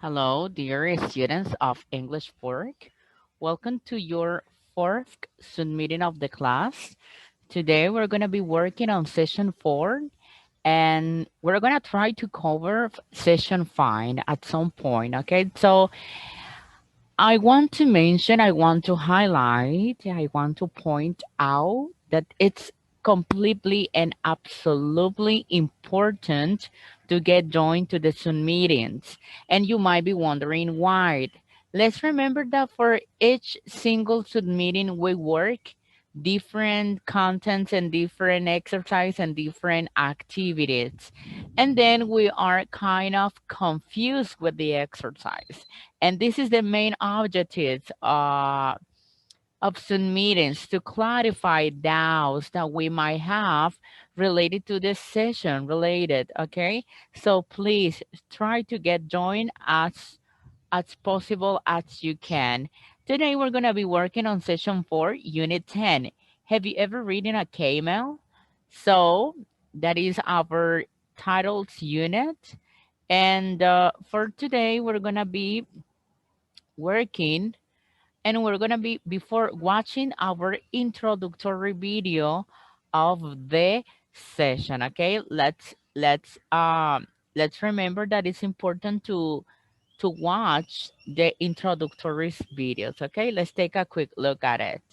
Hello, dear students of English Work. Welcome to your fourth Zoom meeting of the class. Today we're going to be working on session 4 and we're going to try to cover session 5 at some point, okay? So I want to highlight, I want to point out that it's completely and absolutely important to get joined to the Zoom meetings. And you might be wondering why. Let's remember that for each single Zoom meeting, we work different contents and different exercise and different activities. And then we are kind of confused with the exercise. And this is the main objective of Zoom meetings to clarify doubts that we might have related to this session related, okay? So please try to get joined as possible as you can. Today we're gonna be working on session 4, unit 10. Have you ever written a KML? So that is our titles unit. And for today, we're gonna be working and we're gonna be before watching our introductory video of the session. Okay, let's remember that it's important to watch the introductory videos. Okay, let's take a quick look at it.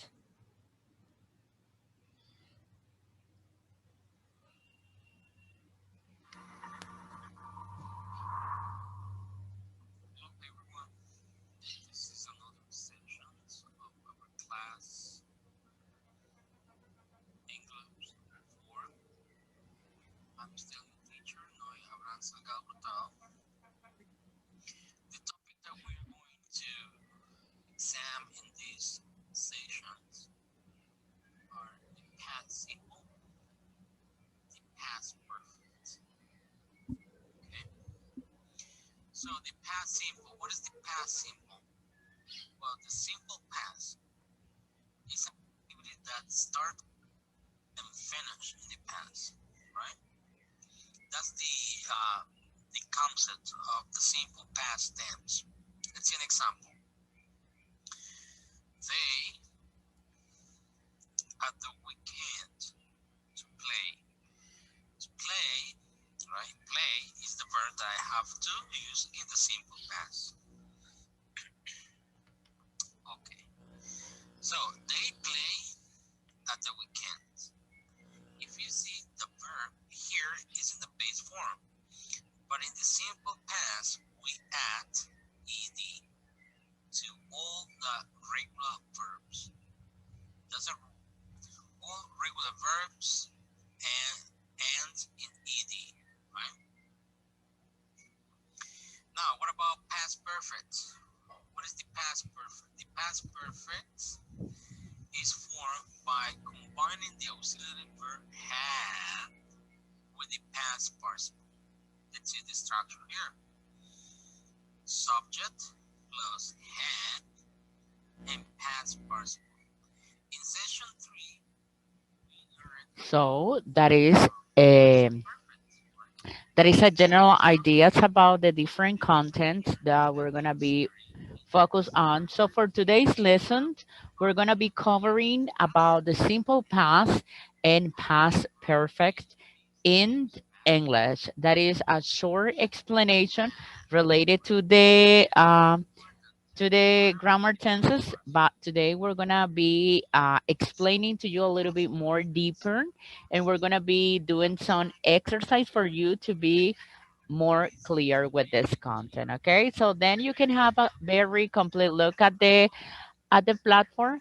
So that is a general ideas about the different contents that we're gonna be focused on. So for today's lesson, we're gonna be covering about the simple past and past perfect in English. That is a short explanation related to the grammar tenses, but today we're gonna be explaining to you a little bit more deeper, and we're gonna be doing some exercise for you to be more clear with this content. Okay, so then you can have a very complete look at the platform.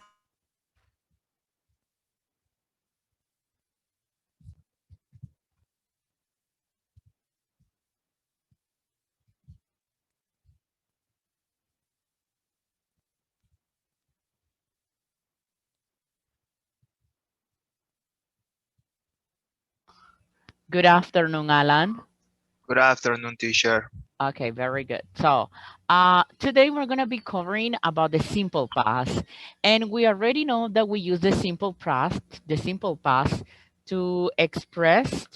Good afternoon, Alan. Good afternoon, teacher. Okay, very good. So, today we're gonna be covering about the simple past, and we already know that we use the simple past to express,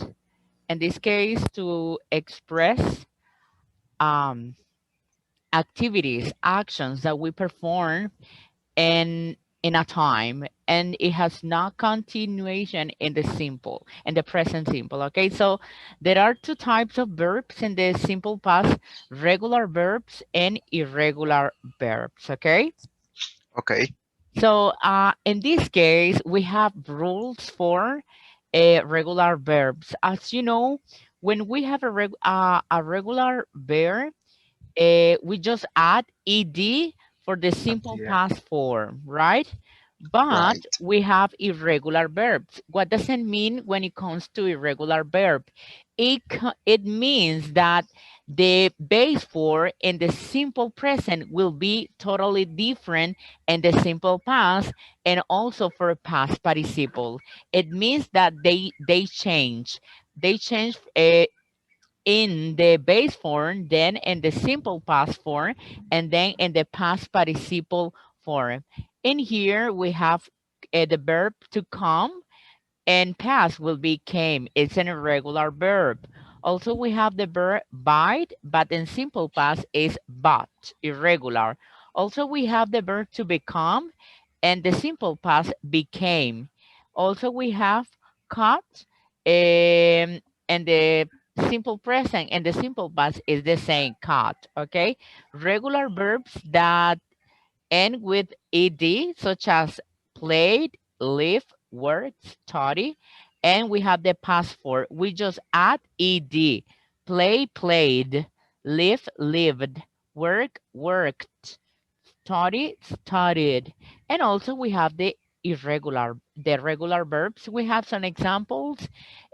in this case, to express um, activities, actions that we perform in a time, and it has no continuation in the simple, in the present simple. Okay, so there are two types of verbs in the simple past: regular verbs and irregular verbs. Okay, Okay. so in this case we have rules for regular verbs. As you know, when we have a regular verb, we just add ed for the simple Yeah. past form, right? But Right. we have irregular verbs. What does it mean when it comes to irregular verb? It means that the base form in the simple present will be totally different in the simple past and also for past participle. It means that they change. They change in the base form, then in the simple past form, and then in the past participle form. In here, we have the verb to come, and past will be came. It's an irregular verb. Also, we have the verb bite, but in simple past is but, irregular. Also, we have the verb to become, and the simple past became. Also, we have cut, and the simple present and the simple past is the same, cut. Okay, regular verbs that end with ed, such as played, live, worked, study, and we have the past form. We just add ed. Play, played, live, lived, work, worked, study, studied. And also we have the regular verbs. We have some examples.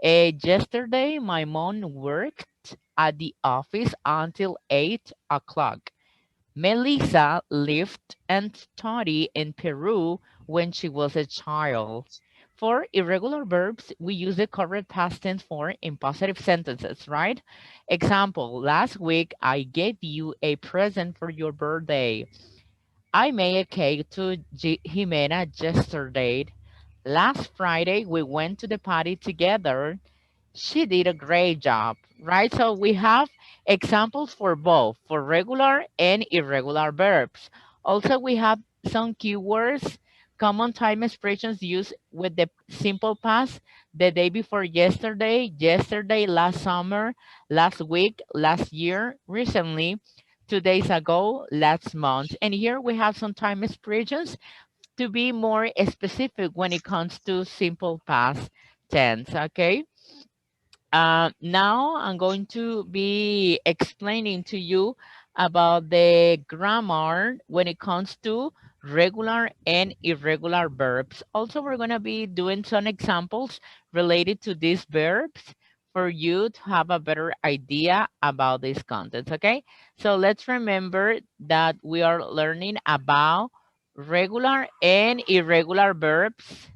Yesterday, my mom worked at the office until 8 o'clock. Melissa lived and studied in Peru when she was a child. For irregular verbs, we use the correct past tense form in positive sentences, right? Example, last week I gave you a present for your birthday. I made a cake to Jimena yesterday. Last Friday, we went to the party together. She did a great job, right? So we have examples for both, for regular and irregular verbs. Also, we have some keywords, common time expressions used with the simple past: the day before yesterday, yesterday, last summer, last week, last year, recently, 2 days ago, last month. And here we have some time expressions to be more specific when it comes to simple past tense, okay? Now I'm going to be explaining to you about the grammar when it comes to regular and irregular verbs. Also, we're going to be doing some examples related to these verbs for you to have a better idea about these contents, okay? So let's remember that we are learning about regular and irregular verbs.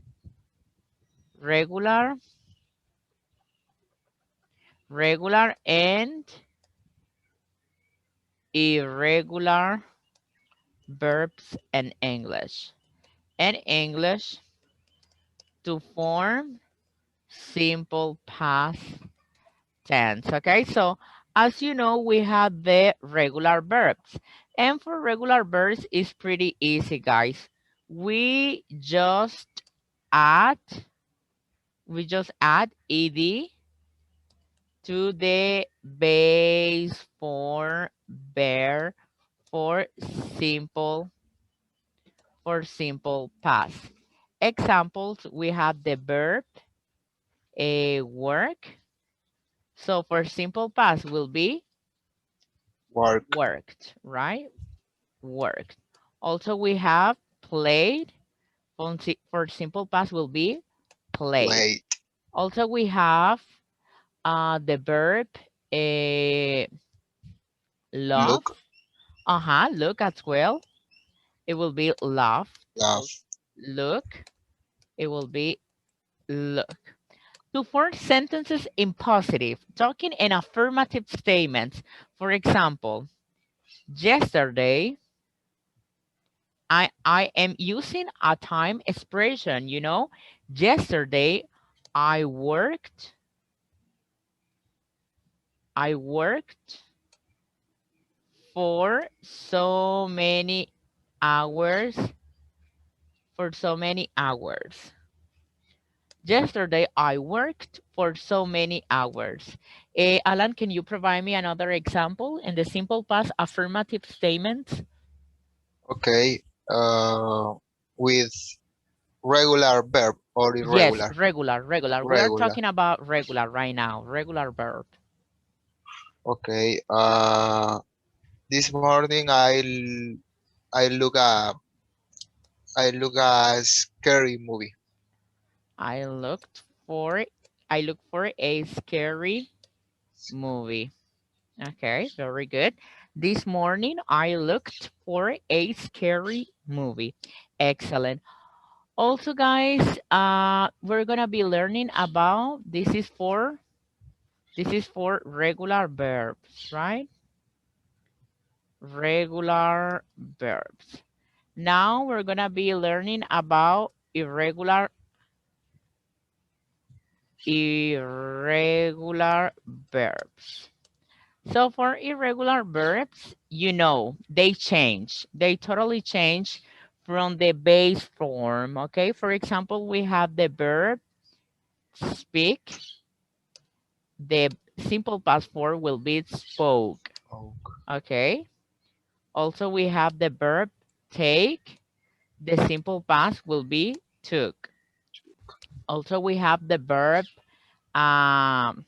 Regular, regular, and irregular verbs in English. In English, to form simple past tense. Okay, so as you know, we have the regular verbs. And for regular verbs, it's pretty easy, guys. We just add, we just add ed to the base form verb for simple past. Examples, we have the verb a work. So for simple past will be Work. worked, right? Worked. Also we have played. For simple past will be played. Played. Also we have the verb a love. Look. Look as well. It will be love. Love. Look. It will be look. To form sentences in positive, talking in affirmative statements. For example, yesterday, I am using a time expression, you know. Yesterday, I worked, I worked for so many hours. For so many hours. Yesterday, I worked for so many hours. Alan, can you provide me another example in the simple past affirmative statements? Okay. With regular verb or Yes, irregular. regular. We are Regular. talking about regular right now, regular verb. Okay. This morning I look a scary movie. I looked for I looked for a scary movie. Okay, very good. This morning I looked for a scary movie. Excellent. Also, guys, we're gonna be learning about this is for regular verbs, right? Regular verbs. Now we're gonna be learning about irregular verbs. So for irregular verbs, they change. They totally change from the base form, okay? For example, we have the verb speak. The simple past form will be spoke, Oh, okay? Also, we have the verb take. The simple past will be took. Also, we have the verb um,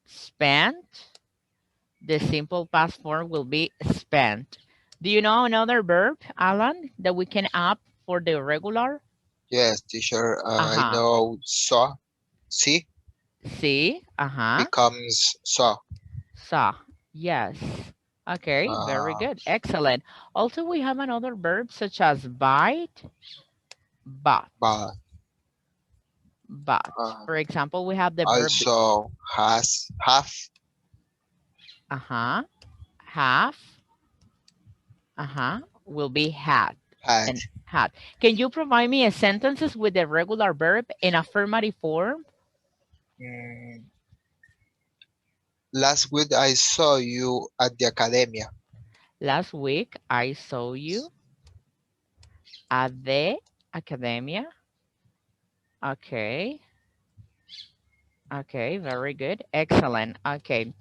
spent. The simple past form will be spent. Do you know another verb, Alan, that we can add for the regular? yes, teacher. I Uh-huh. know saw. See See? Uh-huh. becomes saw. Saw. Yes. Okay, very Uh, good. Excellent. Also, we have another verb such as bite, but. but But. uh, For example, we have the verb, also has have uh-huh, have, will be had had. and had. Can you provide me a sentences with the regular verb in affirmative form? Mm, last week I saw you at the academia. Last week, I saw you at the academia. Okay. Okay, very good. Excellent. Okay.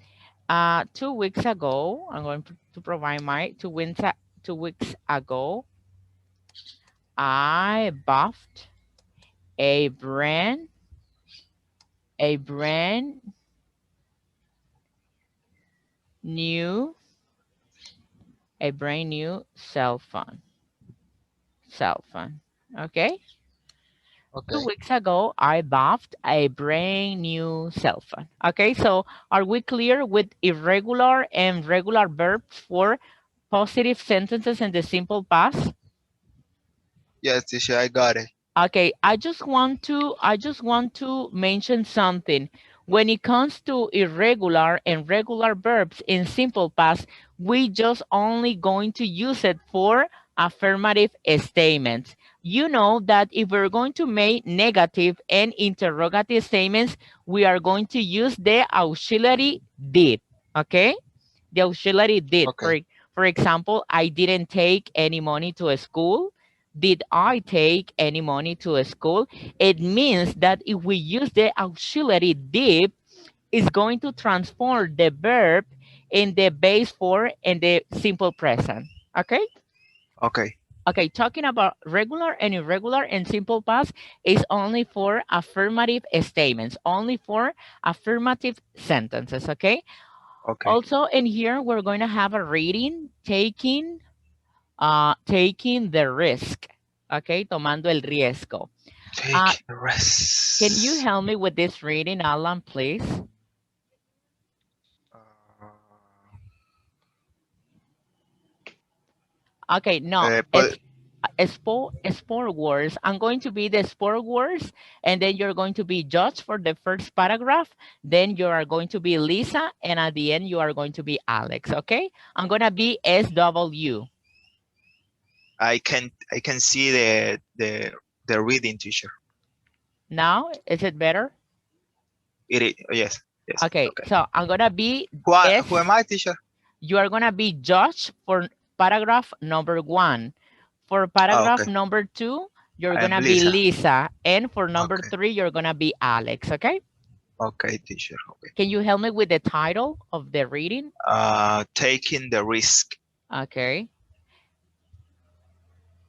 2 weeks ago, I'm going to provide my 2 weeks ago, I bought a brand a brand new a brand new cell phone. Okay. two Okay. weeks ago, I bought a brand new cell phone. Okay, so are we clear with irregular and regular verbs for positive sentences in the simple past? Yes, teacher, I got it. Okay, I just want to mention something. When it comes to irregular and regular verbs in simple past, we just only going to use it for affirmative statements. You know that if we're going to make negative and interrogative statements, we are going to use the auxiliary did. Okay? The auxiliary did. Okay. For example, I didn't take any money to a school. Did I take any money to a school? It means that if we use the auxiliary did, it's going to transform the verb in the base form and the simple present. Okay? Okay. Okay, talking about regular and irregular and simple past is only for affirmative statements, only for affirmative sentences, okay? Okay. Also, in here, we're going to have a reading, taking the risk. Okay, tomando el riesgo. Uh, Take the can you rest. help me with this reading, Alan, please? Uh, Okay, no, but it's four words. I'm going to be the four words, and then you're going to be judged for the first paragraph. Then you are going to be Lisa, and at the end, you are going to be Alex. Okay, I'm gonna be SW. I can see the reading, teacher. Now, is it better? It is, yes, yes. Okay, Okay. so I'm gonna be Who S. am I, teacher? You are gonna be Josh for paragraph number 1. For paragraph Okay. number 2, you're I am gonna be Lisa. Lisa. And for number Okay. 3, you're gonna be Alex, okay? Okay, teacher. Okay. Can you help me with the title of the reading? Taking the risk. Okay.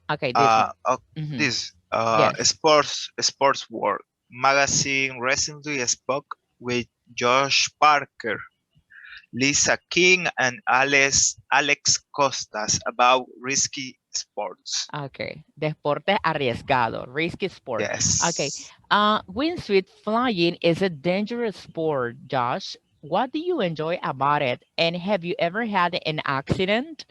Okay, this one. Uh, Hmm. this Yes. sports world magazine recently spoke with Josh Parker, Lisa King, and Alex Costas about risky sports. Okay. Deporte arriesgado, risky sport. Okay. Yes. Wingsuit flying is a dangerous sport, Josh. What do you enjoy about it? And have you ever had an accident?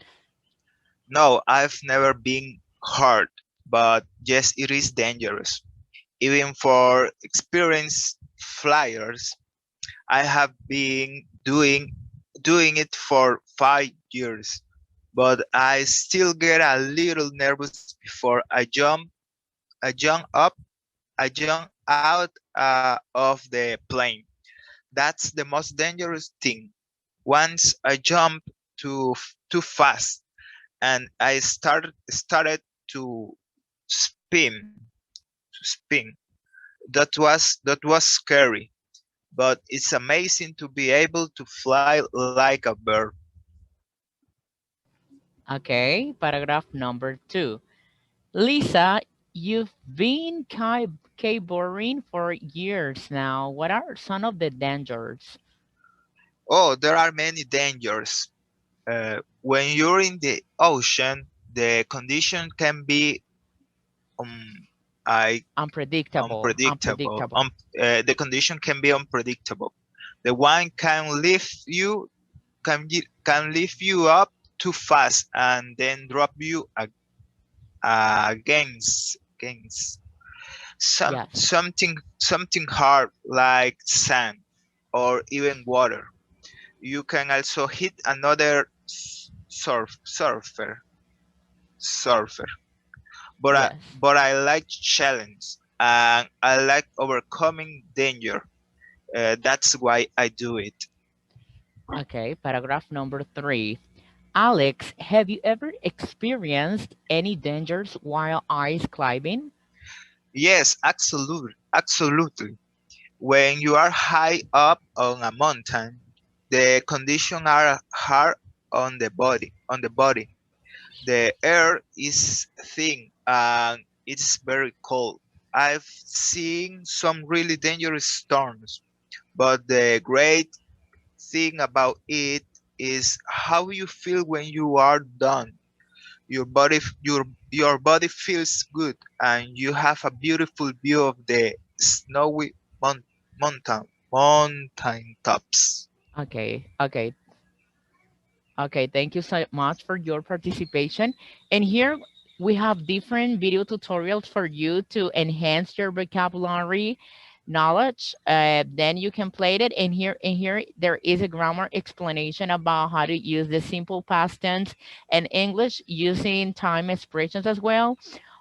No, I've never been hurt, but yes, it is dangerous. Even for experienced flyers, I have been doing it for 5 years, but I still get a little nervous before I jump up, I jump out of the plane. That's the most dangerous thing. Once I jumped too fast and I started to spin, to spin. That was scary, but it's amazing to be able to fly like a bird. Okay. Paragraph number 2. Lisa, you've been keyboarding for years now. What are some of the dangers? Oh, there are many dangers. When you're in the ocean, the condition can be um, I Unpredictable. unpredictable. Unpredictable. The condition can be unpredictable. The wind can lift you up too fast and then drop you against Yes. something hard like sand or even water. You can also hit another surfer. Yes. But I like challenge and I like overcoming danger. That's why I do it. Okay. Paragraph number 3. Alex, have you ever experienced any dangers while ice climbing? Yes, absolutely. When you are high up on a mountain, the conditions are hard on the body. The air is thin and it's very cold. I've seen some really dangerous storms, but the great thing about it is how you feel when you are done. Your body feels good and you have a beautiful view of the snowy mountain tops. Okay. Okay. Okay, thank you so much for your participation. And here we have different video tutorials for you to enhance your vocabulary knowledge. Then you can play it. And here there is a grammar explanation about how to use the simple past tense and English using time expressions as well.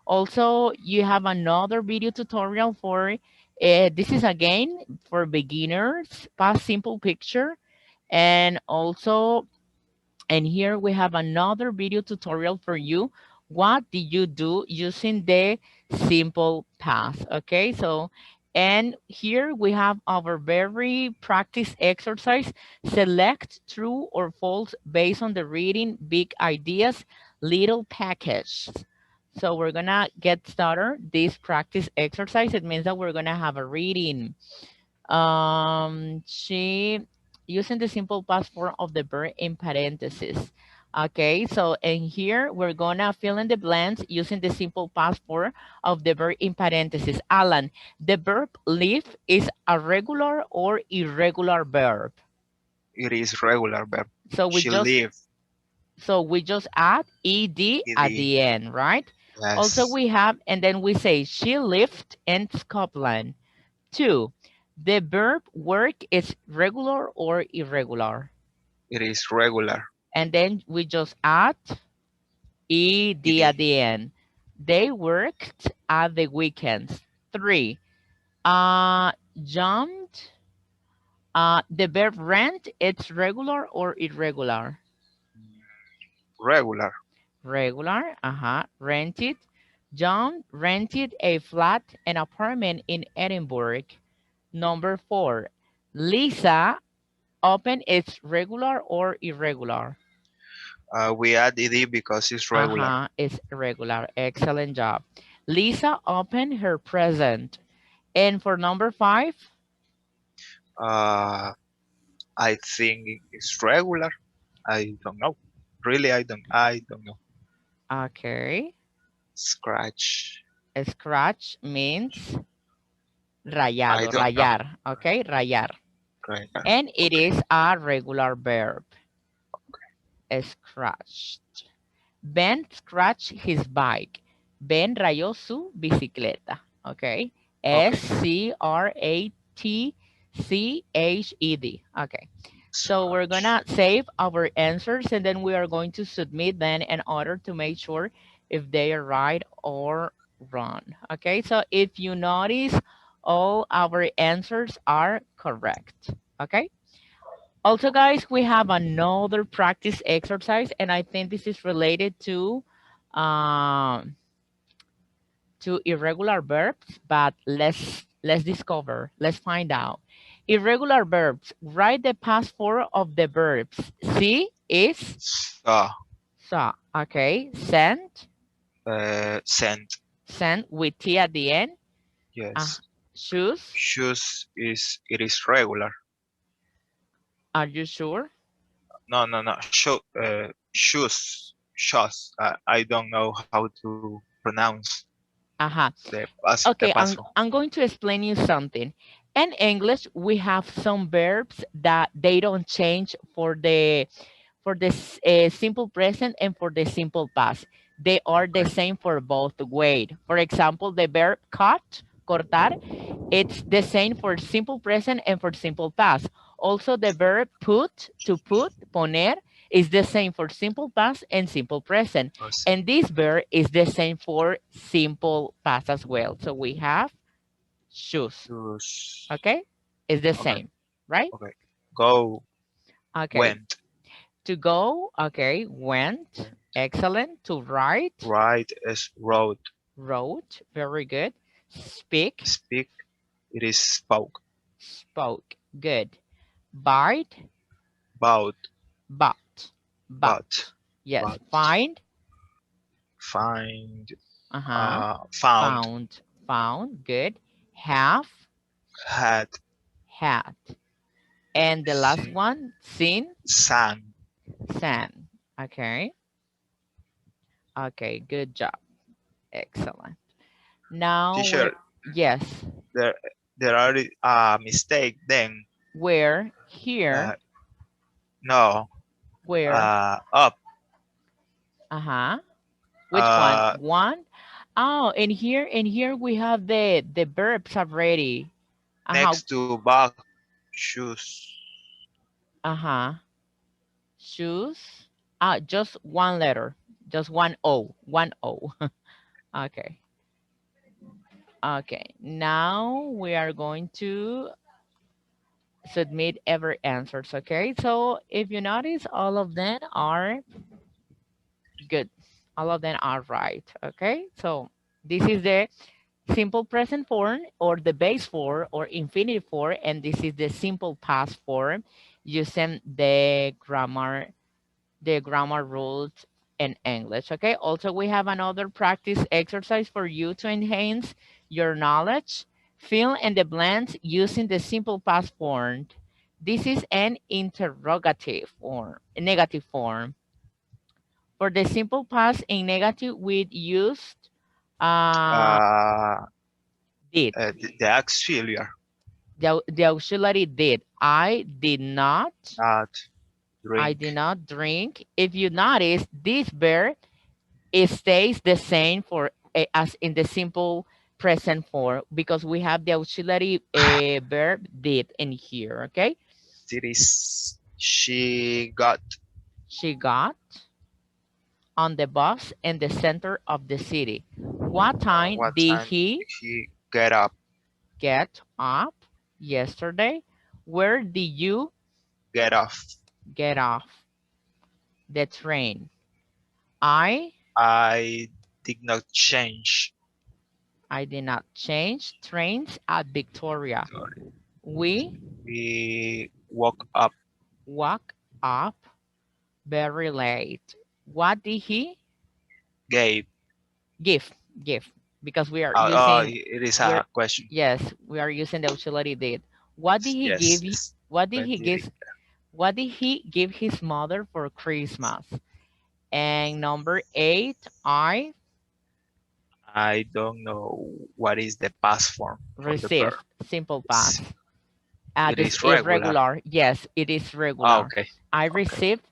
Also, you have another video tutorial for this is again for beginners, past simple picture, and also and here we have another video tutorial for you. What did you do using the simple past? Okay, so, and here we have our very practice exercise. Select true or false based on the reading big ideas, little package. So we're gonna get started. This practice exercise, it means that we're gonna have a reading she using the simple past form of the verb in parentheses. Okay, so in here we're gonna fill in the blanks using the simple past form of the verb in parentheses. Alan, the verb live is a regular or irregular verb. It is regular verb. So we She just live. add ed at Ed. the end, right? Also Yes, we have, and then we say she lived in Scotland. 2. The verb work is regular or irregular. it is regular. And then we just add ed Ed. at the end. They worked at the weekends. 3. Jumped. The verb rent, it's regular or irregular. regular. Regular, rented. John rented a flat and apartment in Edinburgh. Number 4, Lisa opened its regular or irregular. We add ed because it's regular. It's irregular. Excellent job. Lisa opened her present. And for number 5, Uh, I think it's regular. I don't know. Really, I don't know. okay, Scratch. scratch means I rayado, don't know. rayar, okay, rayar. Okay. And it Okay. is a regular verb, scratched. Ben scratched his bike. Ben rayó su bicicleta. Okay. Okay. Scratched. Okay. So we're Scratch. gonna save our answers and then we are going to submit them in order to make sure if they are right or wrong. Okay. So if you notice, all our answers are correct. Okay. Also, guys, we have another practice exercise, and I think this is related um, to irregular verbs, but let's discover, let's find out. Irregular verbs, write the past form of the verbs. See is Saw. saw, okay. Sent, Sent. sent with T at the end. Uh, Yes. shoes, Shoes is it is regular. are you sure? No, no, no. Shoes. Shoes. I don't know how to pronounce Uh-huh. the Okay, paso. I'm going to explain you something. In English, we have some verbs that they don't change for the simple present and for the simple past. They are the Okay. same for both ways. For example, the verb cut, cortar, it's the same for simple present and for simple past. Also, the verb put, to put, poner, is the same for simple past and simple present. Awesome. And this verb is the same for simple past as well. So we have shoes, Shoes. okay? It's the Okay. same, right? Okay. Go. Okay, Went. to go, okay, went, Went. excellent. To write, Write is wrote. wrote, very good. Speak, Speak. It is spoke. spoke, good. Bite, Bought. bought, But. bought. Yes, But. find, Find. uh-huh, Found. found, found, good. Have, Had. had. And the last Sing. one, seen, Sang. san. Okay, okay, good job, excellent. Now Teacher, we're, yes, there there are mistake then. where, Uh, here, no. where, Up. uh-huh. Which one? Uh, One? Oh, and here we have the verbs already. Uh-huh. Next to back. Shoes. Uh-huh. Shoes. Just one letter. Just one O. One O. Okay. Okay. Now we are going to submit every answers. Okay. So if you notice, all of them are good. All of them are right. Okay. So this is the simple present form or the base form or infinitive form, and this is the simple past form using the grammar rules in English. Okay. Also, we have another practice exercise for you to enhance your knowledge. Fill in the blanks using the simple past form. This is an interrogative form, a negative form. For the simple past in negative, we used uh, Uh, did. the auxiliary. The auxiliary did. Not I drink. did not drink. If you notice, this verb, it stays the same for as in the simple present form because we have the auxiliary verb did in here. Okay. It is she got. She got on the bus in the center of the city. What time What did time he he get up? get up yesterday? Where did you Get off. get off the train? I I did not change. I did not change trains at Victoria. We We woke up. woke up very late. What did he Gave. give? Give. Because we are Oh, using it is we're a question. yes, we are using the auxiliary did. What did he Yes, give yes. what did When he did give it? what did he give his mother for Christmas? And number 8, I I don't know what is the past form for the verb. received. Simple past. It This is regular. irregular. Yes, it is Ah, regular. okay, I okay, received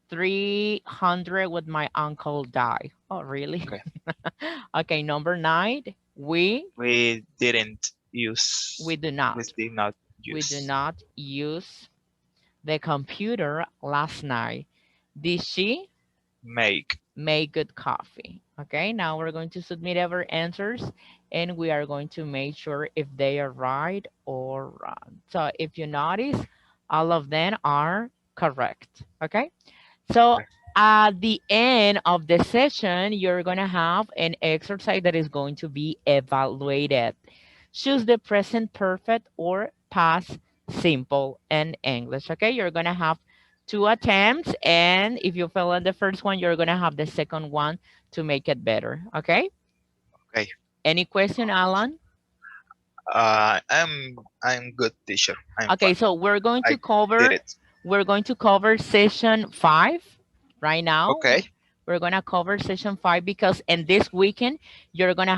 300 when my uncle died. Oh, really? okay. Okay, number 9. We didn't We use. do We not. did not We do use. not use the computer last night. Did she Make. make good coffee? Okay, now we're going to submit our answers and we are going to make sure if they are right or wrong. So if you notice, all of them are correct. Okay, so Okay, at the end of the session, you're going to have an exercise that is going to be evaluated. Choose the present perfect or past simple in English. Okay, you're going to have 2 attempts, and if you fail on the first one, you're going to have the second one to make it better. Okay, okay. any question, Alan? I'm good, teacher. I'm Okay, fine. so I did it. we're going to cover session 5 right now. Okay. We're going to cover session 5 because in this weekend you're going to